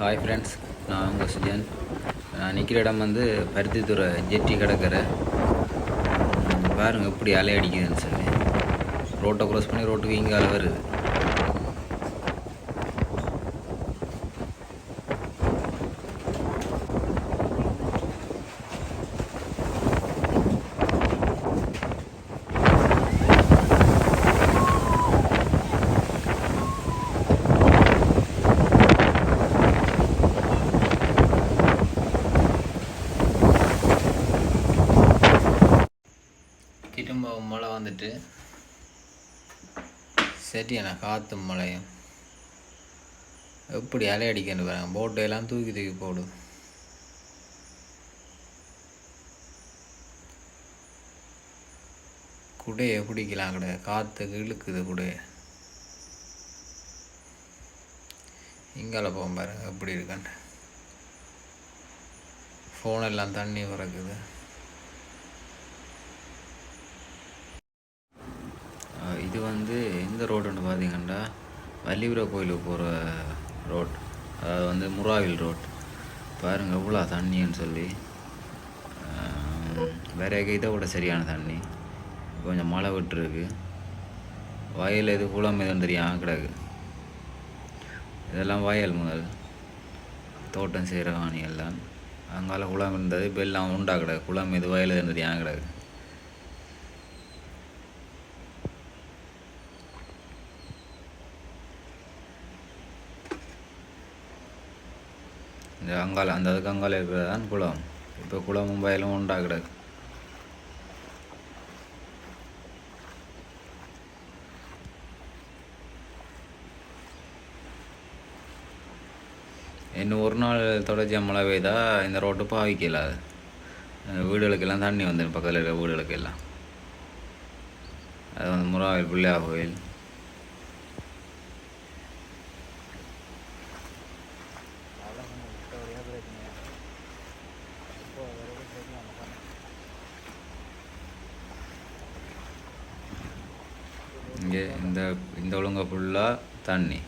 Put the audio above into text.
Hi friends, நான் உங்கள் சுஜன். நான் நிற்கிற இடம் வந்து பருத்தித்துறை ஜெட்டி கிடக்கிற பாருங்கள் எப்படி அலை அடிக்குதுன்னு சொல்லி. ரோட்டை க்ராஸ் பண்ணி ரோட்டுக்கு இங்கே அலை வருது. திரும்ப மழை வந்துட்டு சரியான காற்றும் மழையும் எப்படி அலை அடிக்கன்னு பாருங்க. போட்டையெல்லாம் தூக்கி தூக்கி போடும். குடையை பிடிக்கலாம் கிடையாது, காற்றுக்கு இழுக்குது குடைய. இங்கால போக பாருங்க எப்படி இருக்கான்னு. ஃபோனெல்லாம் தண்ணி பிறக்குது. இது வந்து எந்த ரோடுன்னு பார்த்தீங்கன்னா வள்ளிபுர கோயிலுக்கு போகிற ரோட், அதாவது வந்து முறாவில் ரோட். பாருங்கள் எவ்வளோ தண்ணின்னு சொல்லி. வேற இதை விட சரியான தண்ணி. கொஞ்சம் மழை விட்டுருக்கு. வயல் எது குளம் எதுவும் தெரியாமல் கிடக்கு. இதெல்லாம் வயல் முதல் தோட்டம் செய்கிற வாணி எல்லாம். அங்கால குளம் இருந்தது, இப்போ எல்லாம் உண்டா கிடக்கு. குளம் எது வயல் எதுவும் தெரியாமல் கிடக்கு. இந்த அங்கால அந்த அதுக்கு அங்கால இருக்கிறது தான் குளம். இப்போ குளமும் வயலும் உண்டா கிடக்கு. இன்னும் ஒரு நாள் தொடர்ச்சியாக மழை பெய்தால் இந்த ரோட்டு பாவிக்கலாது. வீடுகளுக்கெல்லாம் தண்ணி வந்துடும், பக்கத்தில் இருக்கிற வீடுகளுக்கெல்லாம். அது வந்து முறாவில் பிள்ளையார் கோயில். இங்கே இந்த ஒழுங்கை ஃபுல்லாக தண்ணி.